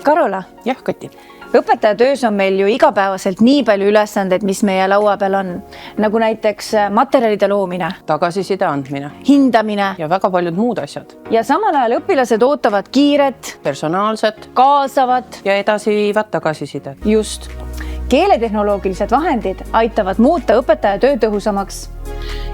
Karola. Jah, Kati. Õpetaja töös on meil ju igapäevaselt nii palju ülesandeid, mis meie laua peal on. Nagu näiteks materjalide loomine, Tagasiside andmine hindamine ja väga paljud muud asjad. ja samal ajal õpilased ootavad kiiret, Personaalset kaasavat, ja edasiviivat tagasisidet. just. Keeletehnoloogilised vahendid aitavad muuta õpetaja töö tõhusamaks.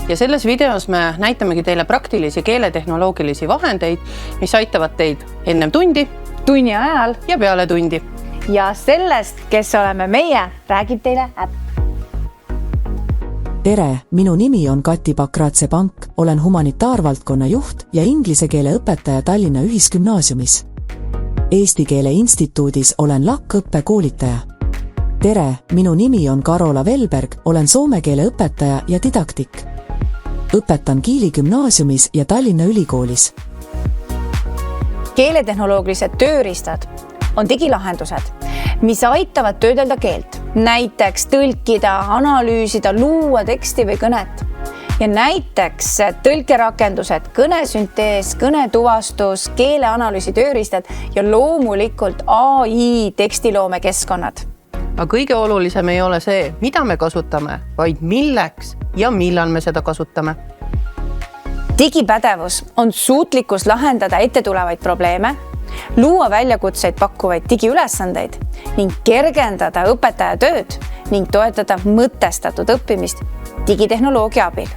Ja selles videos me näitamegi teile praktilisi keeletehnoloogilisi vahendeid, mis aitavad teid ennem tundi, Tunni ajal ja peale tundi. ja sellest, kes oleme meie, räägib teile äpp. Tere, minu nimi on Kati Pakratse-Pank, olen humanitaarvaldkonna juht ja inglise keele õpetaja Tallinna Ühisgümnaasiumis. Eesti Keele Instituudis olen LAK-õppe koolitaja. Tere, minu nimi on Karola Velberg, olen soome keele õpetaja ja didaktik. Õpetan Kiili gümnaasiumis ja Tallinna Ülikoolis. Keeletehnoloogilised tööriistad on digilahendused, mis aitavad töödelda keelt. Näiteks tõlkida, analüüsida, luua teksti või kõnet. Ja näiteks tõlkerakendused, kõnesüntees, kõnetuvastus, keeleanalüüsi tööriistad ja loomulikult AI tekstiloome keskkonnad. Aga kõige olulisem ei ole see, mida me kasutame, vaid milleks ja millal me seda kasutame. Digipädevus on suutlikkus lahendada ette tulevaid probleeme, luua väljakutseid pakkuvaid digiülesandeid ning kergendada õpetaja tööd ning toetada mõtestatud õppimist digitehnoloogia abil.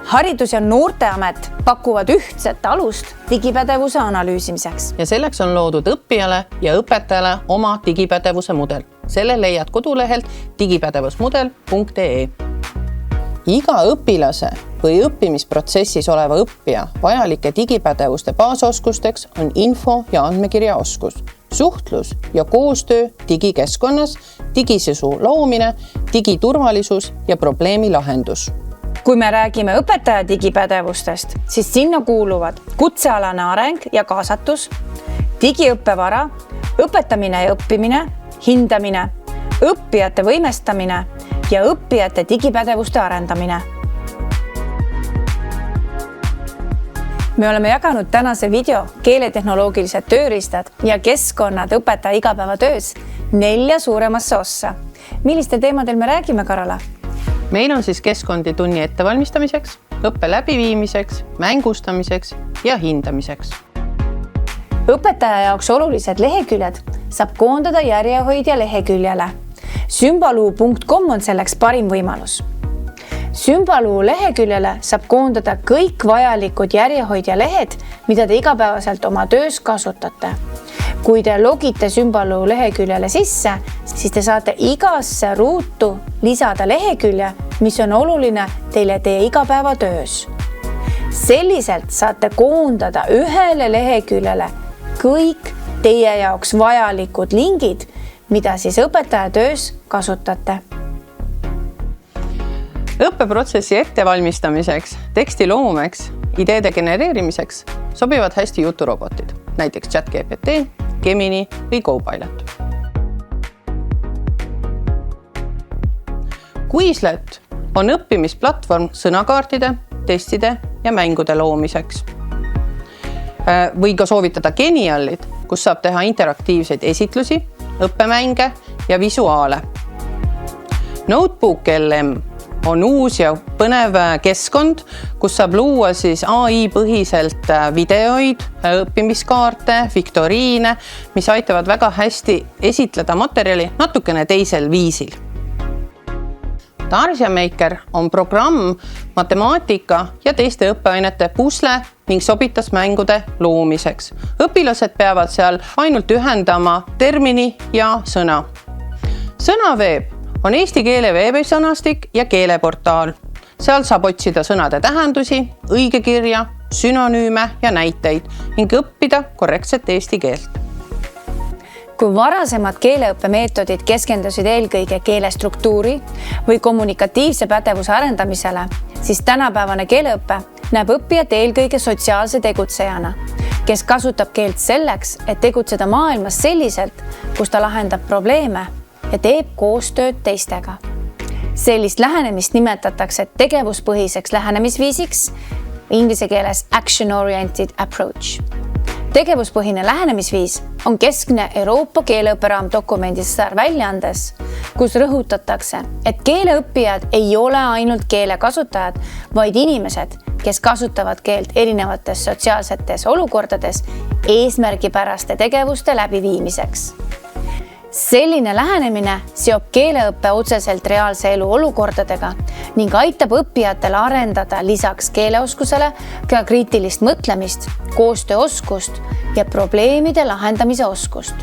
Haridus- ja Noorteamet pakuvad ühtset alust digipädevuse analüüsimiseks. Ja selleks on loodud õppijale ja õpetajale oma digipädevuse mudel. Selle leiad kodulehelt digipädevusmudel.ee. Iga õpilase või õppimisprotsessis oleva õppija vajalike digipädevuste baasoskusteks on info- ja andmekirjaoskus, suhtlus ja koostöö digikeskkonnas, digisisu loomine, digiturvalisus ja probleemi lahendus. Kui me räägime õpetaja digipädevustest, siis sinna kuuluvad kutsealane areng ja kaasatus, digiõppevara, õpetamine ja õppimine, hindamine, õppijate võimestamine ja õppijate digipädevuste arendamine. Me oleme jaganud tänase video keeletehnoloogilised tööriistad ja keskkonnad õpetaja igapäevatöös 4 suuremasse ossa. Millistel teemadel me räägime, Karola? Meil on siis keskkondi tunni ettevalmistamiseks, õppe läbiviimiseks, mängustamiseks ja hindamiseks. Õpetaja jaoks olulised leheküljed saab koondada järjehoidja leheküljele. Symbaloo.com on selleks parim võimalus. Symbaloo leheküljele saab koondada kõik vajalikud järjehoidja lehed, mida te igapäevaselt oma töös kasutate. Kui te logite Symbaloo leheküljele sisse, siis te saate igasse ruutu lisada lehekülje, mis on oluline teile teie igapäevatöös. Selliselt saate koondada ühele leheküljele kõik teie jaoks vajalikud lingid, mida siis õpetaja töös kasutate. Õppeprotsessi ettevalmistamiseks, teksti loomeks, ideede genereerimiseks sobivad hästi juturobotid, näiteks ChatGPT, Gemini või Copilot. Quizlet on õppimisplatvorm sõnakaartide, testide ja mängude loomiseks. Või ka soovitada Genialit, kus saab teha interaktiivseid esitlusi, õppemänge ja visuaale. Notebook LM on uus ja põnev keskkond, kus saab luua siis AI põhiselt videoid, õppimiskaarte, viktoriine, mis aitavad väga hästi esitleda materjali natukene teisel viisil. Tarsia Maker on programm matemaatika ja teiste õppeainete pusle ning sobitas mängude loomiseks. Õpilased peavad seal ainult ühendama termini ja sõna. Sõnaveeb on eesti keele veebisõnastik ja keeleportaal. Seal saab otsida sõnade tähendusi, õigekirja, sünonüüme ja näiteid ning õppida korrektset eesti keelt. Kui varasemad keeleõppemeetodid keskendusid eelkõige keele struktuuri või kommunikatiivse pädevuse arendamisele, siis tänapäevane keeleõppe näeb õppijat eelkõige sotsiaalse tegutsejana, kes kasutab keelt selleks, et tegutseda maailmas selliselt, kus ta lahendab probleeme ja teeb koostööd teistega. Sellist lähenemist nimetatakse tegevuspõhiseks lähenemisviisiks, inglise keeles action-oriented approach. tegevuspõhine lähenemisviis on keskne Euroopa keeleõpperaamdokumendis väljaandes, kus rõhutatakse, et keeleõppijad ei ole ainult keele kasutajad, vaid inimesed, kes kasutavad keelt erinevates sotsiaalsetes olukordades eesmärgipäraste tegevuste läbiviimiseks. Selline lähenemine seob keeleõppe otseselt reaalse elu olukordadega ning aitab õppijatel arendada lisaks keeleoskusele ka kriitilist mõtlemist, koostööoskust ja probleemide lahendamise oskust.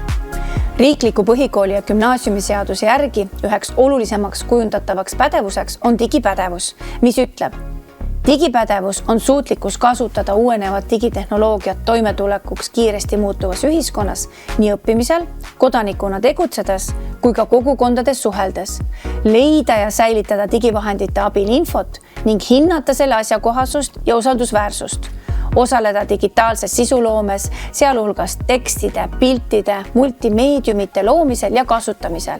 Riikliku põhikooli ja gümnaasiumiseaduse järgi üheks olulisemaks kujundatavaks pädevuseks on digipädevus, mis ütleb, digipädevus on suutlikkus kasutada uuenevat digitehnoloogiat toimetulekuks kiiresti muutuvas ühiskonnas nii õppimisel, kodanikuna tegutsedes kui ka kogukondades suheldes, leida ja säilitada digivahendite abil infot ning hinnata selle asjakohasust ja usaldusväärsust, osaleda digitaalses sisuloomes, sealhulgas tekstide, piltide, multimeediumite loomisel ja kasutamisel,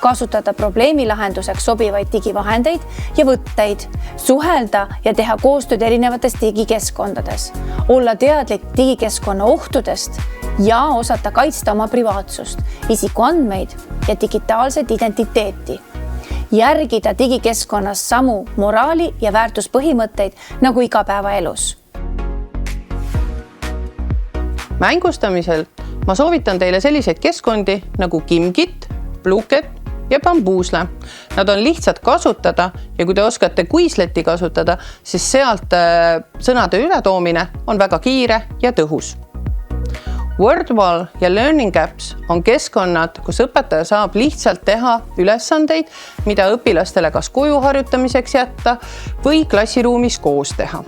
kasutada probleemi lahenduseks sobivaid digivahendeid ja võtteid, suhelda ja teha koostööd erinevates digikeskkondades, olla teadlik digikeskkonna ohtudest ja osata kaitsta oma privaatsust, isikuandmeid ja digitaalset identiteeti. Järgida digikeskkonnas samu moraali ja väärtuspõhimõtteid nagu igapäevaelus. Mängustamisel ma soovitan teile selliseid keskkondi nagu Gimgit, Bluket ja Bamboozle. Nad on lihtsalt kasutada ja kui te oskate Quizleti kasutada, siis sealt sõnade ületoomine on väga kiire ja tõhus. Wordwall ja Learning Apps on keskkonnad, kus õpetaja saab lihtsalt teha ülesandeid, mida õpilastele kas koju harjutamiseks jätta või klassiruumis koos teha.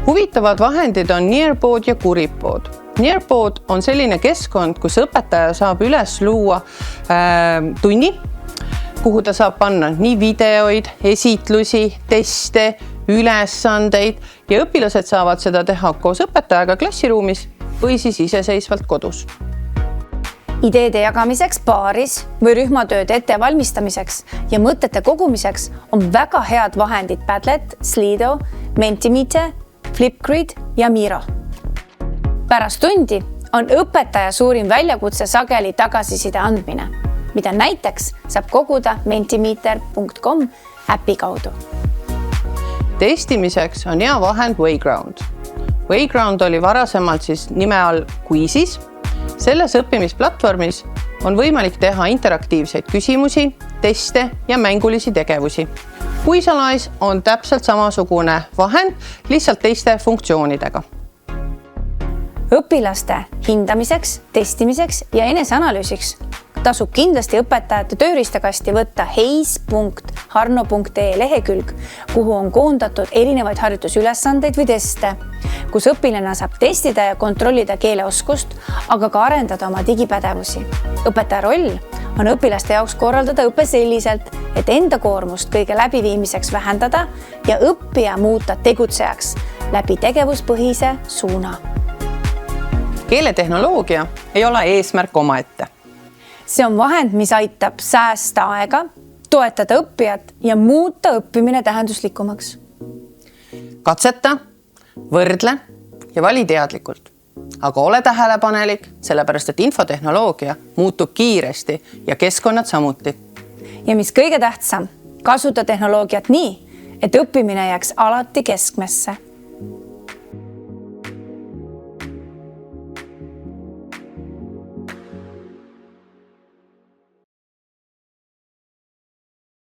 Huvitavad vahendid on Nearpod ja Curipod. Nearpod on selline keskkond, kus õpetaja saab üles luua tunni, kuhu ta saab panna nii videoid, esitlusi, teste, ülesandeid ja õpilased saavad seda teha koos õpetajaga klassiruumis või siis iseseisvalt kodus. Ideede jagamiseks paaris või rühmatööde ettevalmistamiseks ja mõtete kogumiseks on väga head vahendid Padlet, Slido, Mentimeter, Flipgrid ja Miro. Pärast tundi on õpetaja suurim väljakutse sageli tagasiside andmine, mida näiteks saab koguda mentimeter.com äpi kaudu. Testimiseks on hea vahend Wayground. Wayground oli varasemalt siis nime all Quizis. Selles õppimisplatvormis on võimalik teha interaktiivseid küsimusi, teste ja mängulisi tegevusi. Quizalize on täpselt samasugune vahend, lihtsalt teiste funktsioonidega. Õpilaste hindamiseks, testimiseks ja eneseanalüüsiks tasub kindlasti õpetajate tööriistakasti võtta heis.harno.ee lehekülg, kuhu on koondatud erinevaid harjutusülesandeid või teste, kus õpilane saab testida ja kontrollida keeleoskust, aga ka arendada oma digipädevusi. Õpetaja roll on õpilaste jaoks korraldada õpe selliselt, et enda koormust kõige läbiviimiseks vähendada ja õppija muuta tegutsejaks läbi tegevuspõhise suuna. Keeletehnoloogia ei ole eesmärk omaette. See on vahend, mis aitab säästa aega, toetada õppijat ja muuta õppimine tähenduslikumaks. Katseta, võrdle ja vali teadlikult. Aga ole tähelepanelik, sellepärast et infotehnoloogia muutub kiiresti ja keskkonnad samuti. Ja mis kõige tähtsam, kasuta tehnoloogiat nii, et õppimine jääks alati keskmesse.